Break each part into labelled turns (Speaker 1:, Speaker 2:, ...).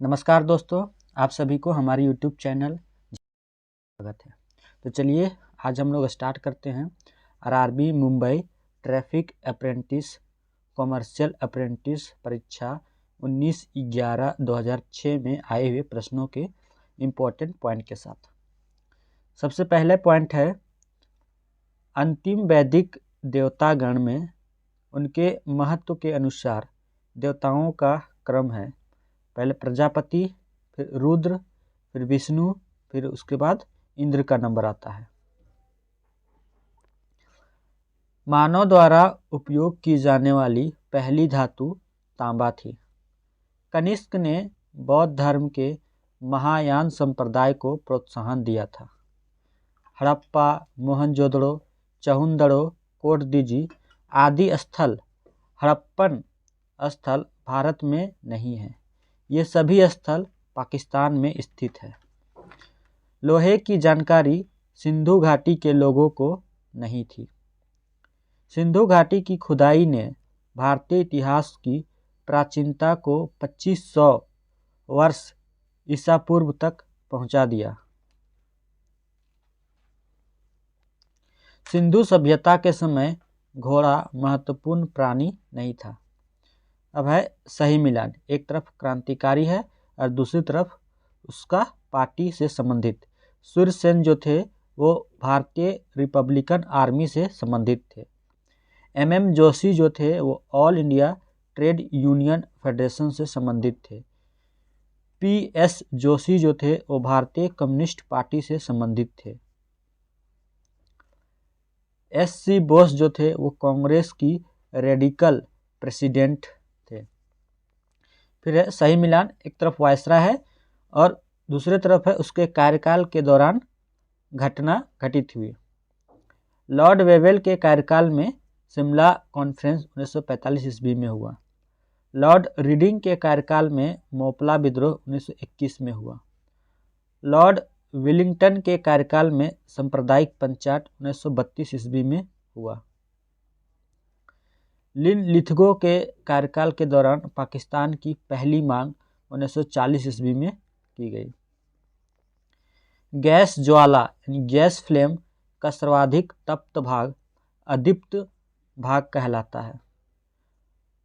Speaker 1: नमस्कार दोस्तों, आप सभी को हमारे YouTube चैनल स्वागत है। तो चलिए आज हम लोग स्टार्ट करते हैं RRB Mumbai traffic apprentice commercial apprentice परीक्षा 19/11/2006 में आए हुए प्रश्नों के इम्पोर्टेंट पॉइंट के साथ। सबसे पहले पॉइंट है, अंतिम वैदिक देवतागण में उनके महत्व के अनुसार देवताओं का क्रम है। पहले प्रजापति, फिर रुद्र, फिर विष्णु, फिर उसके बाद इंद्र का नंबर आता है। मानव द्वारा उपयोग की जाने वाली पहली धातु तांबा थी। कनिष्क ने बौद्ध धर्म के महायान संप्रदाय को प्रोत्साहन दिया था। हड़प्पा, मोहनजोदड़ो, चहुंदड़ो, कोटदीजी आदि स्थल हड़प्पन स्थल भारत में नहीं है। ये सभी स्थल पाकिस्तान में स्थित है। लोहे की जानकारी सिंधु घाटी के लोगों को नहीं थी। सिंधु घाटी की खुदाई ने भारतीय इतिहास की प्राचीनता को 2500 वर्ष ईसा पूर्व तक पहुंचा दिया। सिंधु सभ्यता के समय घोड़ा महत्वपूर्ण प्राणी नहीं था। अब है सही मिलान, एक तरफ क्रांतिकारी है और दूसरी तरफ उसका पार्टी से संबंधित। सूर्यसेन जो थे वो भारतीय रिपब्लिकन आर्मी से संबंधित थे। MM जोशी जो थे वो all India trade union federation से संबंधित थे। PS जोशी जो थे वो भारतीय कम्युनिस्ट पार्टी से संबंधित थे। SC बोस जो थे वो कांग्रेस की रेडिकल प्रेसिडेंट थे। फिर है सही मिलान, एक तरफ वायसराय है और दूसरी तरफ है उसके कार्यकाल के दौरान घटना घटित हुई। लॉर्ड वेवेल के कार्यकाल में शिमला कॉन्फ्रेंस 1945 ईस्वी में हुआ। लॉर्ड रीडिंग के कार्यकाल में मोपला विद्रोह 1921 में हुआ। लॉर्ड विलिंगटन के कार्यकाल में सांप्रदायिक पंचायत 1932 ईस्वी में हुआ। लिथगो के कार्यकाल के दौरान पाकिस्तान की पहली मांग 1940 ईस्वी में की गई। गैस ज्वाला यानी गैस फ्लेम का सर्वाधिक तप्त भाग अदीप्त भाग कहलाता है।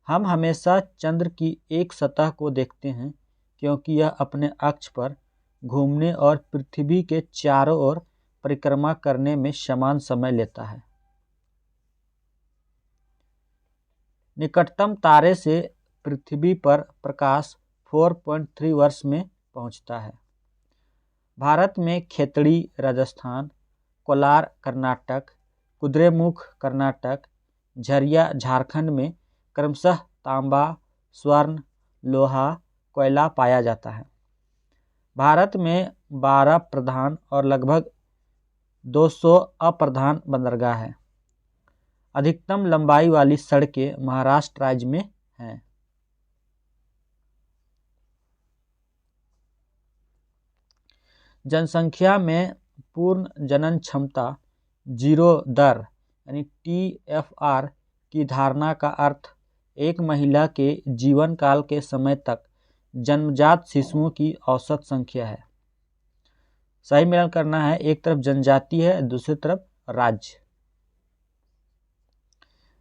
Speaker 1: हम हमेशा चंद्र की एक सतह को देखते हैं क्योंकि यह अपने अक्ष पर घूमने और पृथ्वी के चारों ओर परिक्रमा करने में समान समय लेता है। निकटतम तारे से पृथ्वी पर प्रकाश 4.3 वर्ष में पहुंचता है। भारत में खेतड़ी राजस्थान, कोलार कर्नाटक, कुद्रेमुख कर्नाटक, झरिया झारखंड में क्रमशः तांबा, स्वर्ण, लोहा, कोयला पाया जाता है। भारत में 12 प्रधान और लगभग 200 अप्रधान बंदरगाह हैं। अधिकतम लंबाई वाली सड़कें महाराष्ट्र राज्य में हैं। जनसंख्या में पूर्ण जनन क्षमता जीरो दर यानी TFR की धारणा का अर्थ एक महिला के जीवन काल के समय तक जन्मजात शिशुओं की औसत संख्या है। सही मिलान करना है, एक तरफ जनजाति है, दूसरी तरफ राज्य।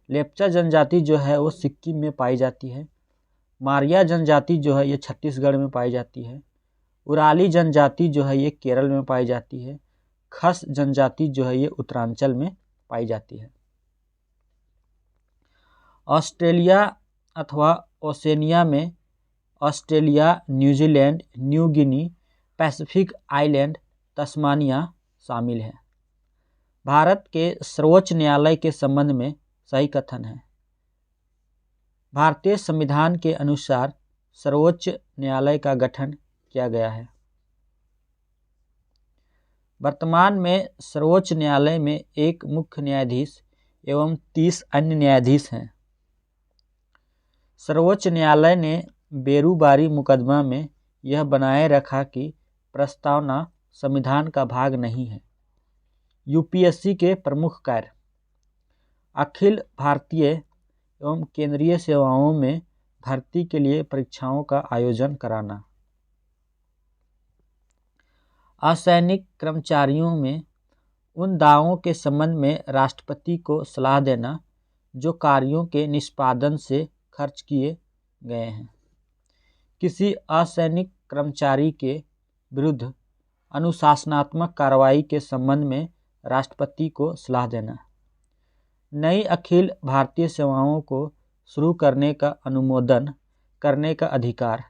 Speaker 1: लेप्चा जनजाति जो है वो सिक्किम में पाई जाती है। मारिया जनजाति जो है ये छत्तीसगढ़ में पाई जाती है। उराली जनजाति जो है ये केरल में पाई जाती है। खस जनजाति जो है ये उत्तरांचल में पाई जाती है। ऑस्ट्रेलिया अथवा ओसेनिया में Australia, New Zealand, New Guinea, Pacific island, Tasmania शामिल है। भारत के सर्वोच्च न्यायालय के संबंध में सही कथन है। भारतीय संविधान के अनुसार सर्वोच्च न्यायालय का गठन किया गया है। वर्तमान में सर्वोच्च न्यायालय में एक मुख्य न्यायाधीश एवं 30 अन्य न्यायाधीश हैं। सर्वोच्च न्यायालय ने बेरूबारी मुकदमा में यह बनाए रखा कि प्रस्तावना संविधान का भाग नहीं है। UPSC के प्रमुख कार्य: अखिल भारतीय एवं केंद्रीय सेवाओं में भर्ती के लिए परीक्षाओं का आयोजन कराना, असैनिक कर्मचारियों में उन दावों के संबंध में राष्ट्रपति को सलाह देना जो कार्यों के निष्पादन से खर्च किए गए हैं। किसी असैनिक कर्मचारी के विरुद्ध अनुशासनात्मक कार्रवाई के संबंध में राष्ट्रपति को सलाह देना। नई अखिल भारतीय सेवाओं को शुरू करने का अनुमोदन करने का अधिकार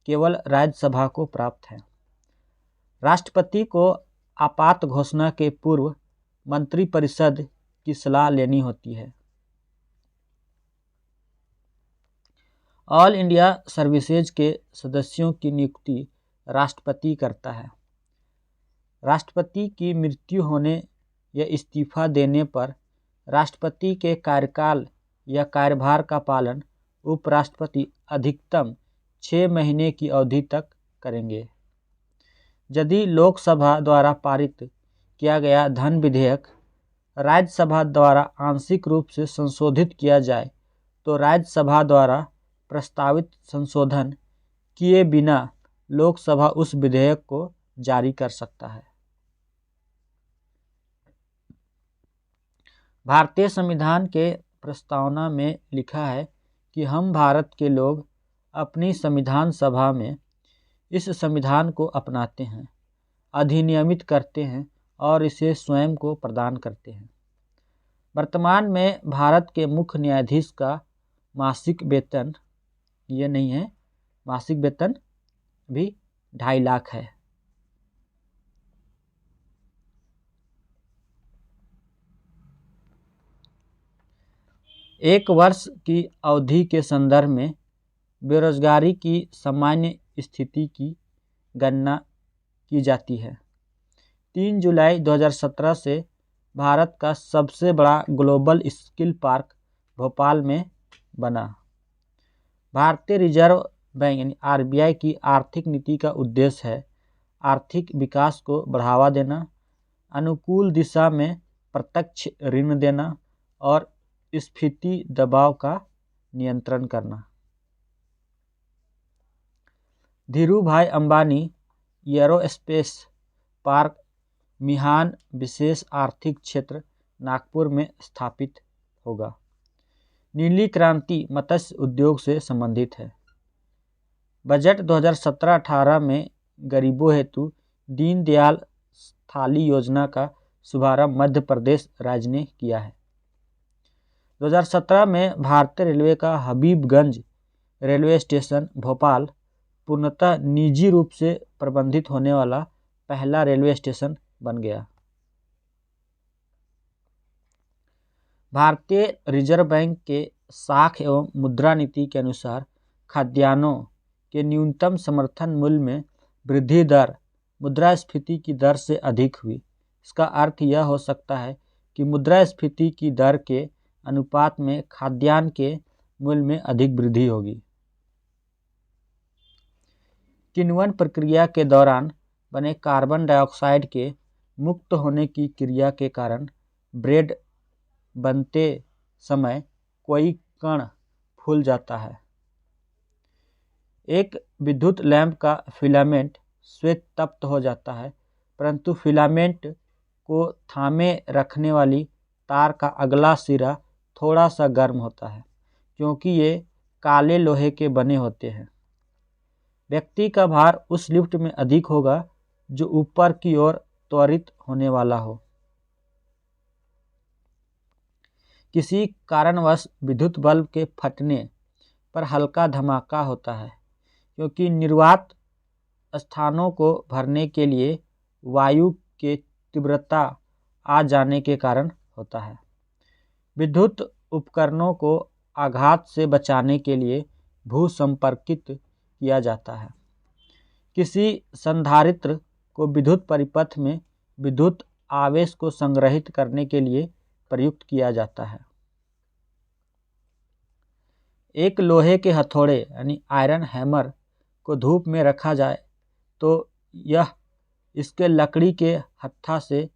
Speaker 1: केवल राज्यसभा को प्राप्त है। राष्ट्रपति को आपात घोषणा के पूर्व मंत्रिपरिषद की सलाह लेनी होती है। ऑल इंडिया सर्विसेज के सदस्यों की नियुक्ति राष्ट्रपति करता है। राष्ट्रपति की मृत्यु होने या इस्तीफा देने पर राष्ट्रपति के कार्यकाल या कार्यभार का पालन उपराष्ट्रपति अधिकतम 6 महीने की अवधि तक करेंगे। यदि लोकसभा द्वारा पारित किया गया धन विधेयक राज्यसभा द्वारा आंशिक रूप से संशोधित किया जाए तो राज्यसभा द्वारा प्रस्तावित संशोधन किए बिना लोकसभा उस विधेयक को जारी कर सकता है। भारतीय संविधान के प्रस्तावना में लिखा है कि हम भारत के लोग अपनी संविधान सभा में इस संविधान को अपनाते हैं, अधिनियमित करते हैं और इसे स्वयं को प्रदान करते हैं। वर्तमान में भारत के मुख्य न्यायाधीश का मासिक वेतन ये नहीं है, मासिक वेतन भी 2.5 लाख है। एक वर्ष की अवधि के संदर्भ में बेरोजगारी की सामान्य स्थिति की गणना की जाती है। 3 जुलाई 2017 से भारत का सबसे बड़ा ग्लोबल स्किल पार्क भोपाल में बना। भारतीय रिजर्व बैंक यानी आरबीआई की आर्थिक नीति का उद्देश्य है आर्थिक विकास को बढ़ावा देना, अनुकूल दिशा में प्रत्यक्ष ऋण देना और स्फीति दबाव का नियंत्रण करना। धीरूभाई अंबानी एरोस्पेस पार्क मिहान विशेष आर्थिक क्षेत्र नागपुर में स्थापित होगा। नीली क्रांति मत्स्य उद्योग से संबंधित है। बजट 2017-18 में गरीबों हेतु दीनदयाल थाली योजना का शुभारंभ मध्य प्रदेश राज्य ने किया है। 2017 में भारतीय रेलवे का हबीबगंज रेलवे स्टेशन भोपाल पूर्णतः निजी रूप से प्रबंधित होने वाला पहला रेलवे स्टेशन बन गया। भारतीय रिजर्व बैंक के साख एवं मुद्रा नीति के अनुसार खाद्यान्नों के न्यूनतम समर्थन मूल्य में वृद्धि दर मुद्रास्फीति की दर से अधिक हुई। इसका अर्थ यह हो सकता है कि मुद्रास्फीति की दर के अनुपात में खाद्यान्न के मूल्य में अधिक वृद्धि होगी। किण्वन प्रक्रिया के दौरान बने कार्बन डाइऑक्साइड के मुक्त होने की क्रिया के कारण ब्रेड बनते समय कोई कण फूल जाता है। एक विद्युत लैंप का फिलामेंट श्वेत तप्त हो जाता है, परंतु फिलामेंट को थामे रखने वाली तार का अगला सिरा थोड़ा सा गर्म होता है क्योंकि ये काले लोहे के बने होते हैं। व्यक्ति का भार उस लिफ्ट में अधिक होगा जो ऊपर की ओर त्वरित होने वाला हो। किसी कारणवश विद्युत बल्ब के फटने पर हल्का धमाका होता है क्योंकि निर्वात स्थानों को भरने के लिए वायु के तीव्रता आ जाने के कारण होता है। विद्युत उपकरणों को आघात से बचाने के लिए भू-संपर्कित किया जाता है। किसी संधारित्र को विद्युत परिपथ में विद्युत आवेश को संग्रहित करने के लिए प्रयुक्त किया जाता है। एक लोहे के हथौड़े यानी आयरन हैमर को धूप में रखा जाए तो यह इसके लकड़ी के हत्था से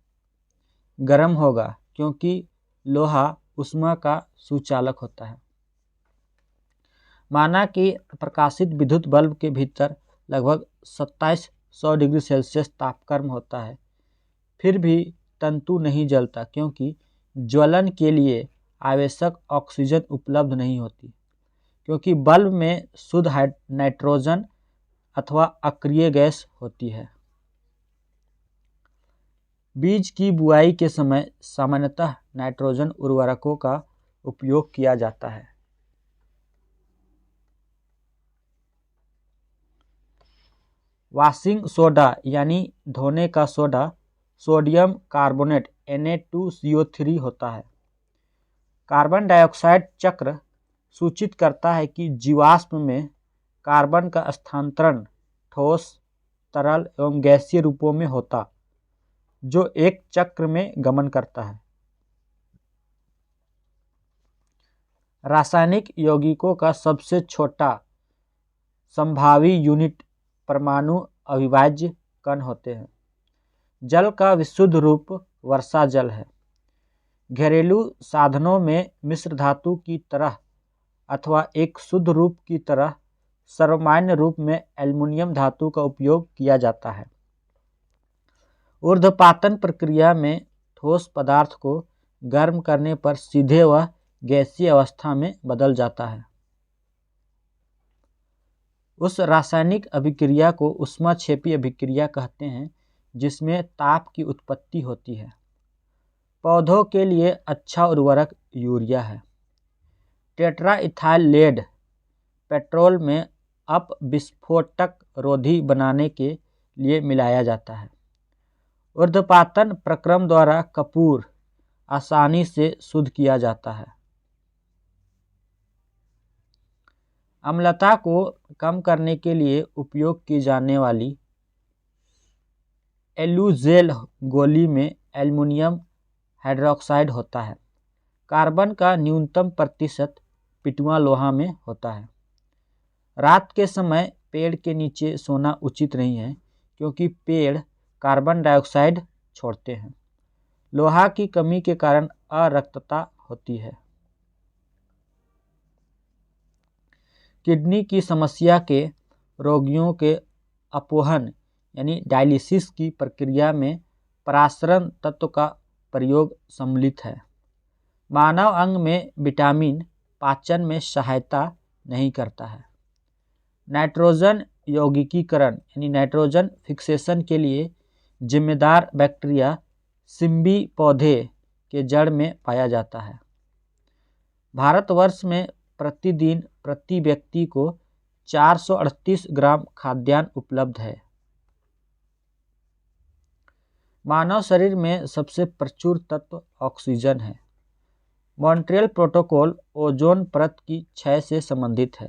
Speaker 1: गर्म होगा क्योंकि लोहा ऊष्मा का सुचालक होता है। माना कि प्रकाशित विद्युत बल्ब के भीतर लगभग 27 100 डिग्री सेल्सियस तापक्रम होता है, फिर भी तंतु नहीं जलता क्योंकि ज्वलन के लिए आवश्यक ऑक्सीजन उपलब्ध नहीं होती, क्योंकि बल्ब में शुद्ध नाइट्रोजन अथवा अक्रिय गैस होती है। बीज की बुआई के समय सामान्यतः नाइट्रोजन उर्वरकों का उपयोग किया जाता है। वॉशिंग सोडा यानी धोने का सोडा सोडियम कार्बोनेट Na2CO3 होता है। कार्बन डाइऑक्साइड चक्र सूचित करता है कि जीवाश्म में कार्बन का स्थानांतरण ठोस, तरल एवं गैसीय रूपों में होता, जो एक चक्र में गमन करता है। रासायनिक यौगिकों का सबसे छोटा संभावी यूनिट परमाणु अविभाज्य कण होते हैं। जल का विशुद्ध रूप वर्षा जल है। घरेलू साधनों में मिश्र धातु की तरह अथवा एक शुद्ध रूप की तरह सर्वमान्य रूप में एल्युमिनियम धातु का उपयोग किया जाता है। ऊर्ध्वपातन प्रक्रिया में ठोस पदार्थ को गर्म करने पर सीधे वह गैसीय अवस्था में बदल जाता है। उस रासायनिक अभिक्रिया को ऊष्माक्षेपी अभिक्रिया कहते हैं, जिसमें ताप की उत्पत्ति होती है। पौधों के लिए अच्छा उर्वरक यूरिया है। टेट्रा इथाइल लेड पेट्रोल में अपविस्फोटक रोधी बनाने के लिए मिलाया जाता है। ऊर्ध्वपातन प्रक्रम द्वारा कपूर आसानी से शुद्ध किया जाता है। अम्लता को कम करने के लिए उपयोग की जाने वाली एलुजेल गोली में एल्युमिनियम हाइड्रोक्साइड होता है। कार्बन का न्यूनतम प्रतिशत पिटुआ लोहा में होता है। रात के समय पेड़ के नीचे सोना उचित नहीं है, क्योंकि पेड़ कार्बन डाइऑक्साइड छोड़ते हैं। लोहा की कमी के कारण अरक्तता होती है। किडनी की समस्या के रोगियों के अपोहन यानी डायलिसिस की प्रक्रिया में परासरण तत्व का प्रयोग सम्मिलित है। मानव अंग में विटामिन पाचन में सहायता नहीं करता है। नाइट्रोजन यौगिकीकरण यानी नाइट्रोजन फिक्सेशन के लिए जिम्मेदार बैक्टीरिया सिम्बी पौधे के जड़ में पाया जाता है। भारतवर्ष में प्रतिदिन प्रति व्यक्ति को 438 ग्राम खाद्यान्न उपलब्ध है। मानव शरीर में सबसे प्रचुर तत्व ऑक्सीजन है। मॉन्ट्रियल प्रोटोकॉल ओजोन परत की क्षय से संबंधित है।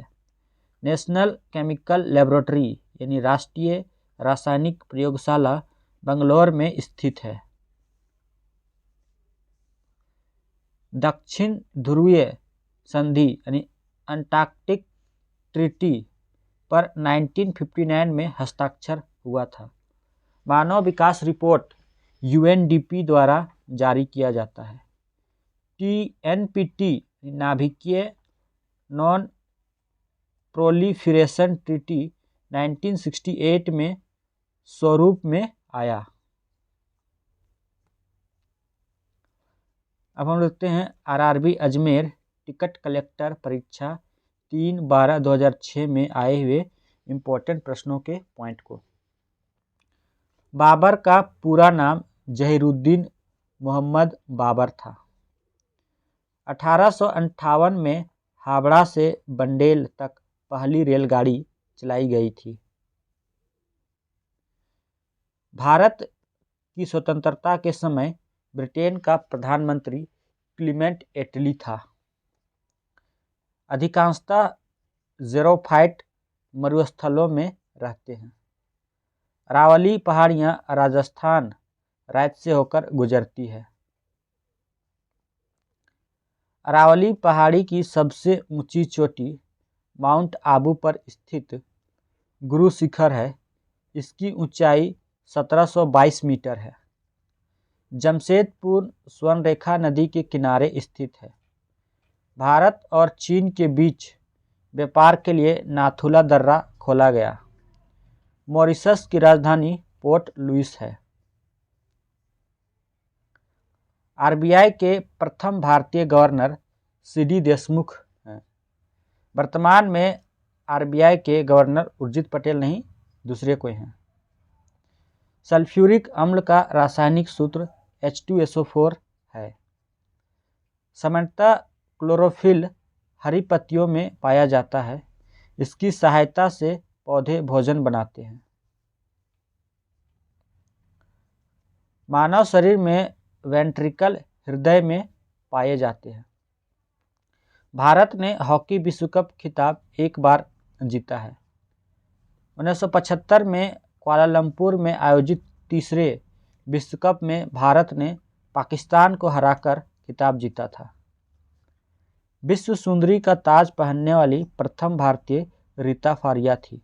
Speaker 1: नेशनल केमिकल लेबोरेटरी यानी राष्ट्रीय रासायनिक प्रयोगशाला बंगलौर में स्थित है। दक्षिण ध्रुवीय संधि यानी अंटार्कटिक ट्रीटी पर 1959 में हस्ताक्षर हुआ था। मानव विकास रिपोर्ट UNDP द्वारा जारी किया जाता है। TNPT नाभिकीय नॉन प्रोलिफरेशन ट्रीटी 1968 में स्वरूप में आया। अब हम देखते हैं RRB अजमेर टिकट कलेक्टर परीक्षा 3/12/2006 में आए हुए इम्पोर्टेंट प्रश्नों के पॉइंट को। बाबर का पूरा नाम जहीरुद्दीन मोहम्मद बाबर था। 1858 में हावड़ा से बंडेल तक पहली रेलगाड़ी चलाई गई थी। भारत की स्वतंत्रता के समय ब्रिटेन का प्रधानमंत्री क्लीमेंट एटली था। अधिकांशतः ज़ेरोफाइट मरुस्थलों में रहते हैं। अरावली पहाड़ियाँ राजस्थान राज्य से होकर गुजरती है। अरावली पहाड़ी की सबसे ऊंची चोटी माउंट आबू पर स्थित गुरु शिखर है। इसकी ऊंचाई 1722 मीटर है। जमशेदपुर स्वर्णरेखा नदी के किनारे स्थित है। भारत और चीन के बीच व्यापार के लिए नाथुला दर्रा खोला गया। मॉरिशस की राजधानी पोर्ट लुइस है। आरबीआई के प्रथम भारतीय गवर्नर सीडी देशमुख हैं। वर्तमान में आरबीआई के गवर्नर उर्जित पटेल नहीं, दूसरे कोई हैं। सल्फ्यूरिक अम्ल का रासायनिक सूत्र H2SO4 है। सामान्यतः क्लोरोफिल हरी पत्तियों में पाया जाता है। इसकी सहायता से पौधे भोजन बनाते हैं। मानव शरीर में वेंट्रिकल हृदय में पाए जाते हैं। भारत ने हॉकी विश्व कप खिताब एक बार जीता है। 1975 में कुआलालंपुर में आयोजित तीसरे विश्व कप में भारत ने पाकिस्तान को हराकर खिताब जीता था। विश्व सुंदरी का ताज पहनने वाली प्रथम भारतीय रीता फारिया थी।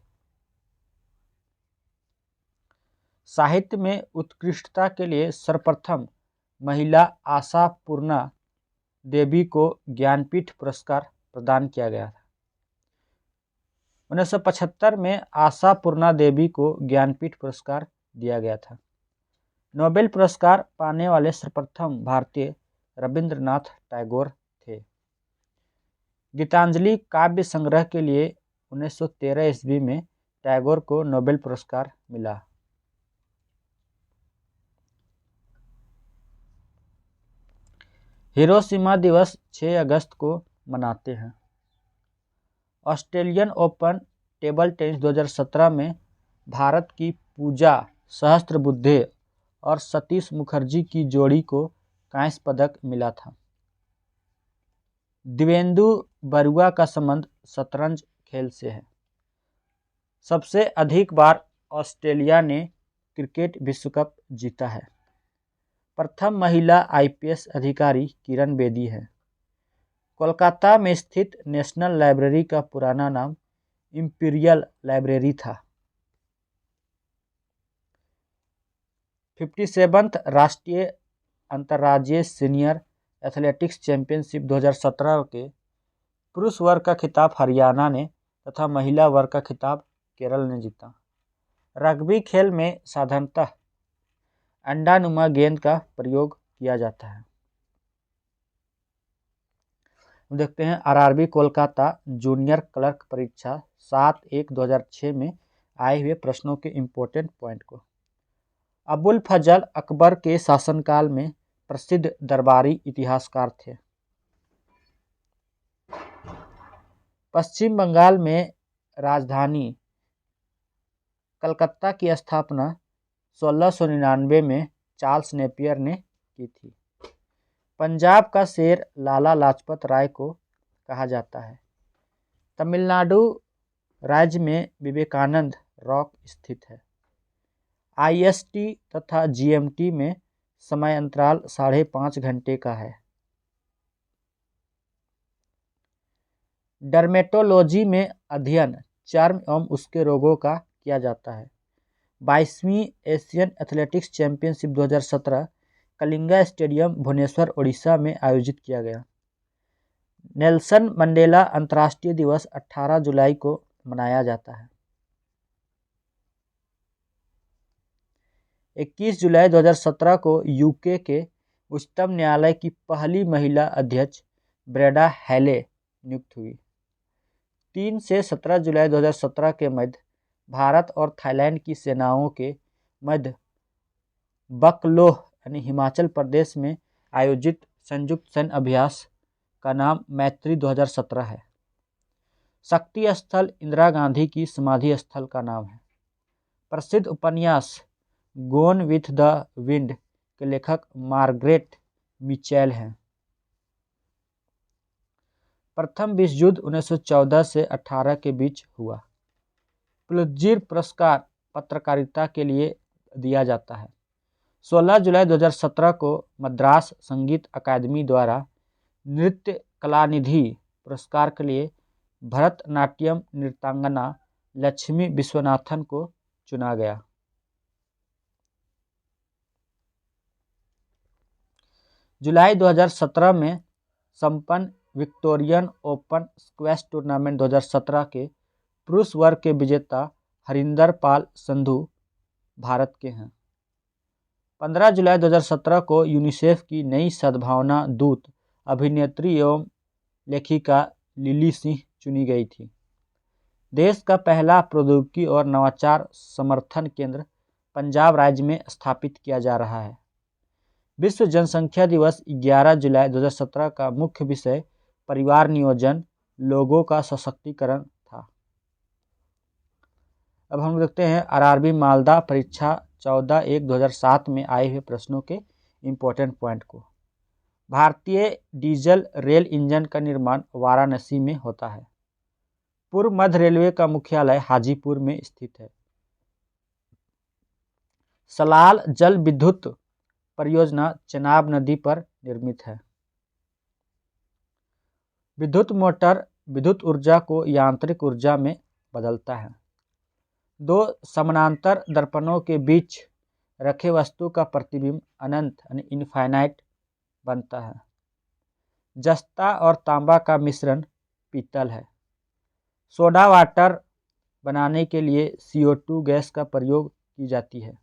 Speaker 1: साहित्य में उत्कृष्टता के लिए सर्वप्रथम महिला आशापूर्णा देवी को ज्ञानपीठ पुरस्कार प्रदान किया गया था। 1975 में आशापूर्णा देवी को ज्ञानपीठ पुरस्कार दिया गया था। नोबेल पुरस्कार पाने वाले सर्वप्रथम भारतीय रविंद्रनाथ टैगोर थे। गीतांजलि काव्य संग्रह के लिए 1913 ईस्वी में टैगोर को नोबेल पुरस्कार मिला। हिरोशिमा दिवस 6 अगस्त को मनाते हैं। ऑस्ट्रेलियन ओपन टेबल टेनिस 2017 में भारत की पूजा सहस्त्रबुद्धे और सतीश मुखर्जी की जोड़ी को कांस्य पदक मिला था। दिवेंदु बरुआ का संबंध शतरंज खेल से है। सबसे अधिक बार ऑस्ट्रेलिया ने क्रिकेट विश्व कप जीता है। प्रथम महिला आईपीएस अधिकारी किरण बेदी है। कोलकाता में स्थित नेशनल लाइब्रेरी का पुराना नाम इंपीरियल लाइब्रेरी था। 57th राष्ट्रीय अंतर्राज्यीय सीनियर एथलेटिक्स चैंपियनशिप 2017 के पुरुष वर्ग का खिताब हरियाणा ने तथा महिला वर्ग का खिताब केरल ने जीता। रग्बी खेल में साधारणतः अंडानुमा गेंद का प्रयोग किया जाता है। देखते हैं आरआरबी कोलकाता जूनियर क्लर्क परीक्षा 7/1/2006 में आए हुए प्रश्नों के इम्पोर्टेंट पॉइंट को। अबुल फजल अकबर के शासनकाल में प्रसिद्ध दरबारी इतिहासकार थे। पश्चिम बंगाल में राजधानी कलकत्ता की स्थापना 1699 में चार्ल्स नेपियर ने की थी। पंजाब का शेर लाला लाजपत राय को कहा जाता है। तमिलनाडु राज्य में विवेकानंद रॉक स्थित है। आईएसटी तथा जीएमटी में समय अंतराल 5.5 घंटे का है। डर्मेटोलॉजी में अध्ययन चर्म एवं उसके रोगों का किया जाता है। 22वीं Asian athletics championship 2017 Kalinga stadium Bhubaneswar Odisha में आयोजित किया गया। नेल्सन मंडेला अंतर्राष्ट्रीय दिवस 18 जुलाई को मनाया जाता है। 21 जुलाई 2017 को यूके के उच्चतम न्यायालय की पहली महिला अध्यक्ष ब्रेडा हैले नियुक्त हुई। 3 से 17 जुलाई 2017 के मध्य भारत और थाईलैंड की सेनाओं के मध्य बकलोह यानी हिमाचल प्रदेश में आयोजित संयुक्त सैन्य अभ्यास का नाम मैत्री 2017 है। शक्ति स्थल इंदिरा गांधी की समाधि स्थल का नाम है। प्रसिद्ध उपन्यास गोन विथ द विंड के लेखक मार्गरेट मिचेल हैं। प्रथम विश्व युद्ध 1914 से 18 के बीच हुआ। पुलित्जर पुरस्कार पत्रकारिता के लिए दिया जाता है। 16 जुलाई 2017 को मद्रास संगीत अकादमी द्वारा नृत्य कलानिधि पुरस्कार के लिए भरतनाट्यम नृत्यांगना लक्ष्मी विश्वनाथन को चुना गया। जुलाई 2017 में संपन्न विक्टोरियन ओपन स्क्वैश टूर्नामेंट 2017 के पुरुष वर्ग के विजेता हरिंदर पाल संधू भारत के हैं। 15 जुलाई 2017 को यूनिसेफ की नई सद्भावना दूत अभिनेत्री एवं लेखिका लिली सिंह चुनी गई थी। देश का पहला प्रौद्योगिकी और नवाचार समर्थन केंद्र पंजाब राज्य में स्थापित किया जा रहा है। विश्व जनसंख्या दिवस 11 जुलाई 2017 का मुख्य विषय परिवार नियोजन, लोगों का सशक्तिकरण था। अब हम देखते हैं आरआरबी मालदा परीक्षा 14/1/2007 में आए हुए प्रश्नों के इम्पोर्टेंट पॉइंट को। भारतीय डीजल रेल इंजन का निर्माण वाराणसी में होता है। पूर्व मध्य रेलवे का मुख्यालय हाजीपुर में स्थित है। सलाल जल विद्युत परियोजना चेनाब नदी पर निर्मित है। विद्युत मोटर विद्युत ऊर्जा को यांत्रिक ऊर्जा में बदलता है। दो समानांतर दर्पणों के बीच रखे वस्तु का प्रतिबिंब अनंत इनफाइनाइट बनता है। जस्ता और तांबा का मिश्रण पीतल है। सोडा वाटर बनाने के लिए CO2 गैस का प्रयोग की जाती है।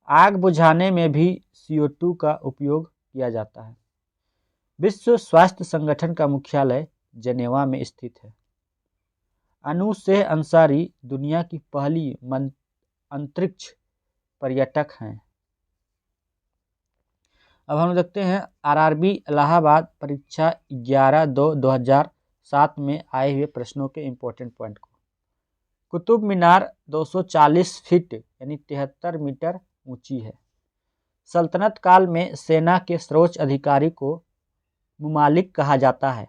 Speaker 1: आग बुझाने में भी CO2 का उपयोग किया जाता है। विश्व स्वास्थ्य संगठन का मुख्यालय जेनेवा में स्थित है। अनु शेख अंसारी दुनिया की पहली अंतरिक्ष पर्यटक हैं। अब हम देखते हैं आरआरबी इलाहाबाद परीक्षा 11/2/2007 में आए हुए प्रश्नों के इम्पोर्टेंट पॉइंट को। कुतुब मीनार 240 फीट यानी 73 मीटर ऊंची है। सल्तनत काल में सेना के सर्वोच्च अधिकारी को मुमालिक कहा जाता है।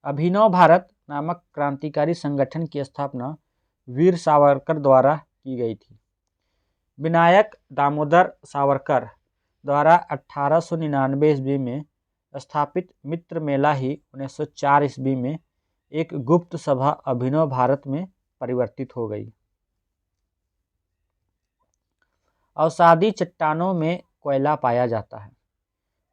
Speaker 1: अभिनव भारत नामक क्रांतिकारी संगठन की स्थापना वीर सावरकर द्वारा की गई थी। विनायक दामोदर सावरकर द्वारा 1899 ईस्वी में स्थापित मित्र मेला ही 1904 ईस्वी में एक गुप्त सभा अभिनव भारत में परिवर्तित हो गई। अवसादी चट्टानों में कोयला पाया जाता है।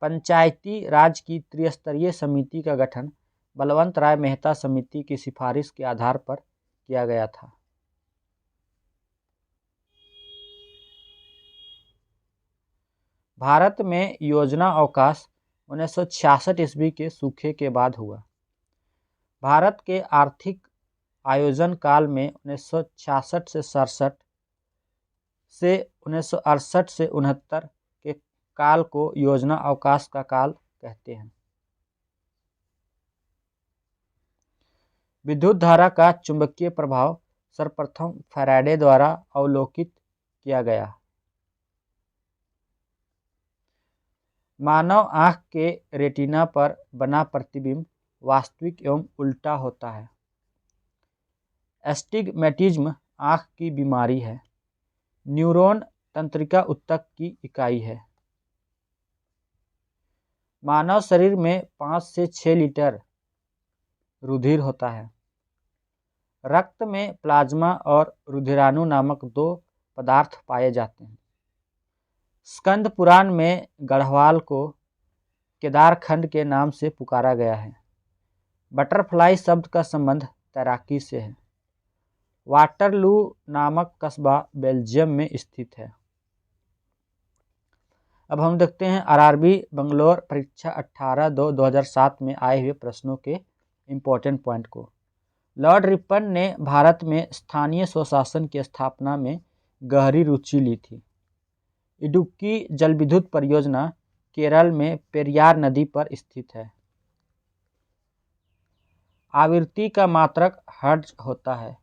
Speaker 1: पंचायती राज की त्रिस्तरीय समिति का गठन बलवंत राय मेहता समिति की सिफारिश के आधार पर किया गया था। भारत में योजना अवकाश 1966 ईस्वी के सूखे के बाद हुआ। भारत के आर्थिक आयोजन काल में 1966 से 67 से 1968 से 69 के काल को योजना अवकाश का काल कहते हैं। विद्युत धारा का चुंबकीय प्रभाव सर्वप्रथम फैराडे द्वारा अवलोकित किया गया। मानव आँख के रेटिना पर बना प्रतिबिंब वास्तविक एवं उल्टा होता है। एस्टिग्मेटिज्म आँख की बीमारी है। न्यूरॉन तंत्रिका ऊतक की इकाई है। मानव शरीर में 5 से 6 लीटर रुधिर होता है। रक्त में प्लाज्मा और रुधिराणु नामक 2 पदार्थ पाए जाते हैं। स्कंद पुराण में गढ़वाल को केदारखंड के नाम से पुकारा गया है। बटरफ्लाई शब्द का संबंध तैराकी से है। वाटरलू नामक कस्बा बेल्जियम में स्थित है। अब हम देखते हैं आरआरबी बंगलौर परीक्षा 18/2/2007 में आए हुए प्रश्नों के इम्पोर्टेंट पॉइंट को। लॉर्ड रिपन ने भारत में स्थानीय स्वशासन की स्थापना में गहरी रुचि ली थी। इडुक्की जलविद्युत परियोजना केरल में पेरियार नदी पर स्थित है। आवृत्ति का मात्रक हर्ट्ज होता है।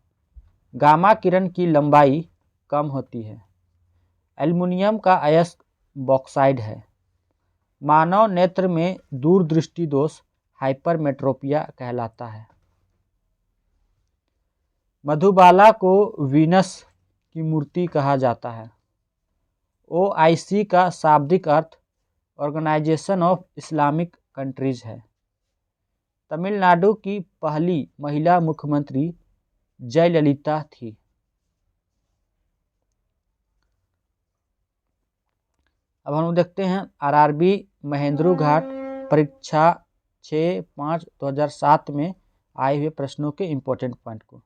Speaker 1: गामा किरण की लंबाई कम होती है। एल्युमिनियम का अयस्क बॉक्साइड है। मानव नेत्र में दूरदृष्टि दोष हाइपरमेट्रोपिया कहलाता है। मधुबाला को वीनस की मूर्ति कहा जाता है। OIC का शाब्दिक अर्थ ऑर्गेनाइजेशन ऑफ इस्लामिक कंट्रीज है। तमिलनाडु की पहली महिला मुख्यमंत्री जयललिता थी। अब हम देखते हैं आरआरबी महेंद्रू घाट परीक्षा 6/5/2007 में आए हुए प्रश्नों के इम्पोर्टेंट पॉइंट को।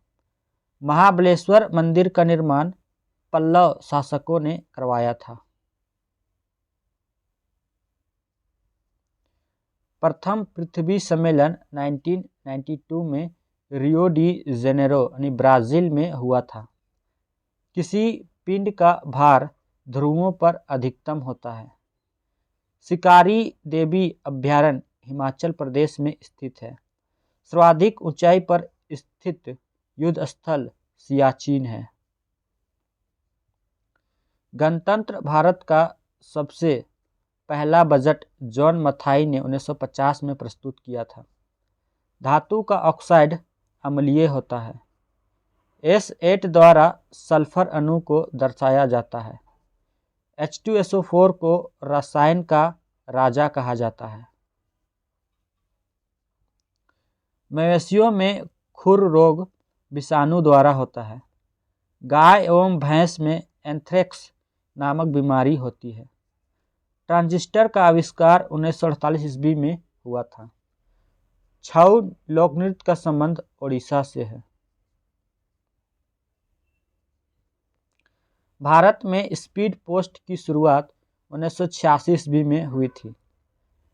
Speaker 1: महाबलेश्वर मंदिर का निर्माण पल्लव शासकों ने करवाया था। प्रथम पृथ्वी सम्मेलन 1992 में रियो डी जेनेरो यानी ब्राज़ील में हुआ था। किसी पिंड का भार ध्रुवों पर अधिकतम होता है। शिकारी देवी अभयारण्य हिमाचल प्रदेश में स्थित है। सर्वाधिक ऊंचाई पर स्थित युद्ध स्थल सियाचिन है। गणतंत्र भारत का सबसे पहला बजट जॉन मथाई ने 1950 में प्रस्तुत किया था। धातु का ऑक्साइड अम्लीय होता है। S8 द्वारा सल्फर अणु को दर्शाया जाता है। H2SO4 को रसायन का राजा कहा जाता है। मवेशियों में खुर रोग विषाणु द्वारा होता है। गाय एवं भैंस में एंथ्रेक्स नामक बीमारी होती है। ट्रांजिस्टर का आविष्कार 1948 ईस्वी में हुआ था। छऊ लोकनृत्य का संबंध ओडिशा से है। भारत में स्पीड पोस्ट की शुरुआत 1986 ईस्वी में हुई थी।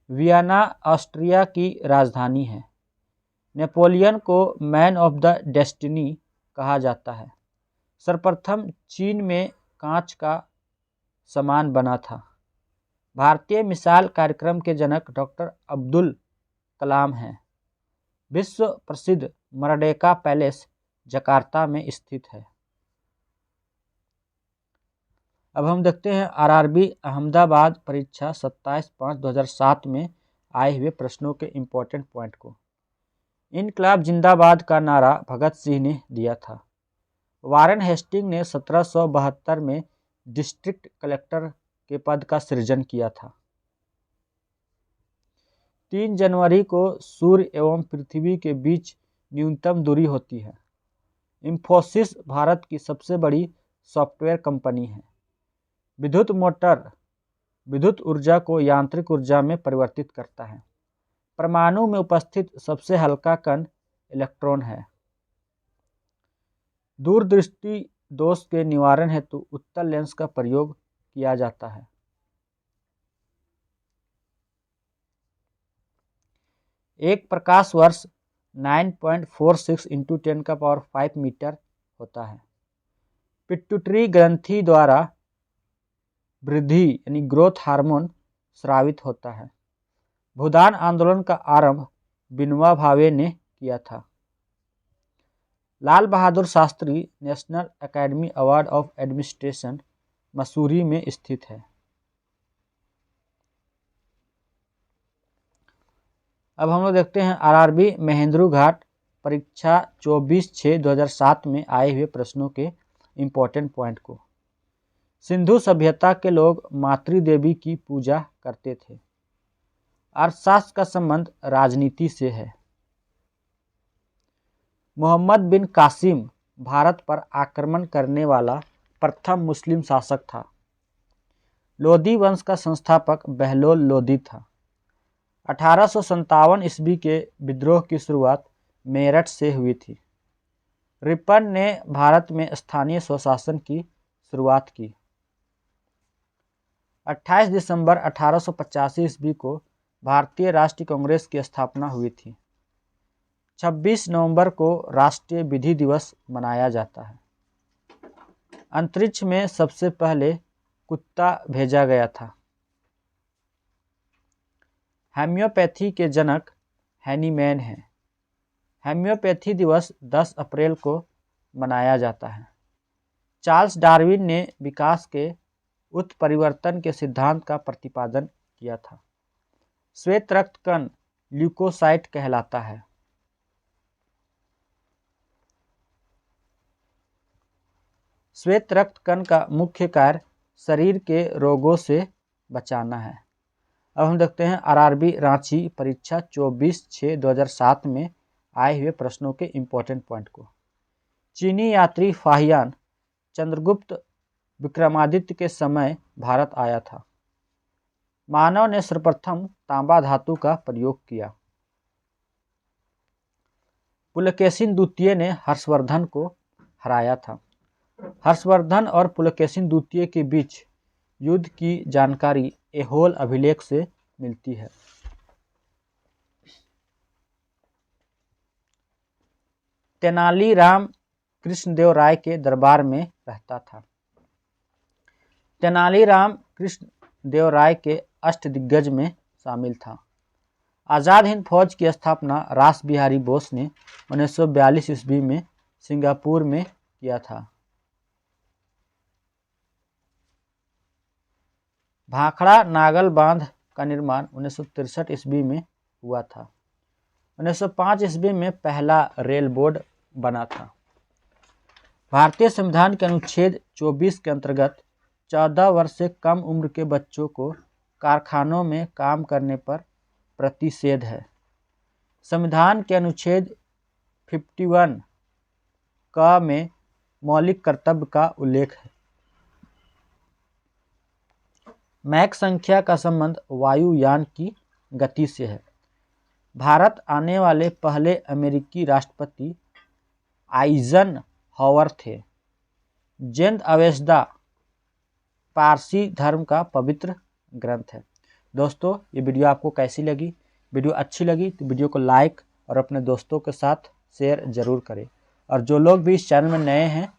Speaker 1: वियना ऑस्ट्रिया की राजधानी है। नेपोलियन को मैन ऑफ द डेस्टिनी कहा जाता है। सर्वप्रथम चीन में कांच का सामान बना था। भारतीय मिसाइल कार्यक्रम के जनक डॉक्टर अब्दुल कलाम हैं। विश्व प्रसिद्ध मर्डेका पैलेस जकार्ता में स्थित है। अब हम देखते हैं आरआरबी अहमदाबाद परीक्षा 27/5/2007 में आए हुए प्रश्नों के इम्पोर्टेंट पॉइंट को। इनकलाब जिंदाबाद का नारा भगत सिंह ने दिया था। वारेन हेस्टिंग ने 1772 में डिस्ट्रिक्ट कलेक्टर के पद का सृजन किया था। 3 जनवरी को सूर्य एवं पृथ्वी के बीच न्यूनतम दूरी होती है। इंफोसिस भारत की सबसे बड़ी सॉफ्टवेयर कंपनी है। विद्युत मोटर विद्युत ऊर्जा को यांत्रिक ऊर्जा में परिवर्तित करता है। परमाणु में उपस्थित सबसे हल्का कण इलेक्ट्रॉन है। दूरदृष्टि दोष के निवारण हेतु उत्तल लेंस का प्रयोग किया जाता है। एक प्रकाश वर्ष 9.46 × 10⁵ मीटर होता है। पिट्यूटरी ग्रंथि द्वारा वृद्धि यानी ग्रोथ हार्मोन स्रावित होता है। भूदान आंदोलन का आरंभ विनोबा भावे ने किया था। Lal Bahadur Shastri national academy award of administration Mussoorie में स्थित है। अब हम लोग देखते हैं आरआरबी महेंद्रू घाट परीक्षा 24/6/2007 में आए हुए प्रश्नों के इम्पोर्टेंट पॉइंट को। सिंधु सभ्यता के लोग मातृदेवी की पूजा करते थे। अर्थशास्त्र का संबंध राजनीति से है। मोहम्मद बिन कासिम भारत पर आक्रमण करने वाला प्रथम मुस्लिम शासक था। लोदी वंश का संस्थापक बहलोल लोदी था। 1857 ईस्वी के विद्रोह की शुरुआत मेरठ से हुई थी। रिपन ने भारत में स्थानीय स्वशासन की शुरुआत की। 28 दिसंबर 1885 ईस्वी को भारतीय राष्ट्रीय कांग्रेस की स्थापना हुई थी। 26 नवंबर को राष्ट्रीय विधि दिवस मनाया जाता है। अंतरिक्ष में सबसे पहले कुत्ता भेजा गया था। होम्योपैथी के जनक हैनीमैन हैं। होम्योपैथी दिवस 10 अप्रैल को मनाया जाता है। चार्ल्स डार्विन ने विकास के उत्परिवर्तन के सिद्धांत का प्रतिपादन किया था। श्वेत रक्त कण ल्यूकोसाइट कहलाता है। श्वेत रक्त कण का मुख्य कार्य शरीर के रोगों से बचाना है। अब हम देखते हैं आरआरबी रांची परीक्षा 24/6/2007 में आए हुए प्रश्नों के इम्पोर्टेंट पॉइंट को। चीनी यात्री फाहियान चंद्रगुप्त विक्रमादित्य के समय भारत आया था। मानव ने सर्वप्रथम तांबा धातु का प्रयोग किया। पुलकेशिन द्वितीय ने हर्षवर्धन को हराया था। हर्षवर्धन और पुलकेशिन द्वितीय के बीच युद्ध की जानकारी ऐहोल अभिलेख से मिलती है। तेनालीराम कृष्णदेव राय के दरबार में रहता था। तेनालीराम कृष्णदेव राय के अष्टदिग्गज में शामिल था। आज़ाद हिंद फौज की स्थापना रास बिहारी बोस ने 1942 ईस्वी में सिंगापुर में किया था। भाखड़ा नागल बांध का निर्माण 1963 ईस्वी में हुआ था। 1905 ईस्वी में पहला रेल बोर्ड बना था। भारतीय संविधान के अनुच्छेद 24 के अंतर्गत 14 वर्ष से कम उम्र के बच्चों को कारखानों में काम करने पर प्रतिषेध है। संविधान के अनुच्छेद 51 क में मौलिक कर्तव्य का उल्लेख है। मैक संख्या का संबंध वायुयान की गति से है। भारत आने वाले पहले अमेरिकी राष्ट्रपति आइजनहॉवर थे। जेंद अवेस्दा पारसी धर्म का पवित्र ग्रंथ है। दोस्तों, ये वीडियो आपको कैसी लगी? वीडियो अच्छी लगी तो वीडियो को लाइक और अपने दोस्तों के साथ शेयर ज़रूर करें। और जो लोग भी इस चैनल में नए हैं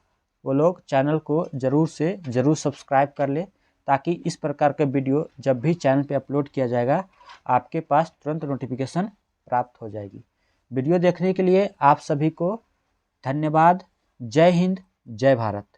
Speaker 1: वो लोग चैनल को ज़रूर सब्सक्राइब कर लें, ताकि इस प्रकार के वीडियो जब भी चैनल पे अपलोड किया जाएगा आपके पास तुरंत नोटिफिकेशन प्राप्त हो जाएगी। वीडियो देखने के लिए आप सभी को धन्यवाद। जय हिंद, जय भारत।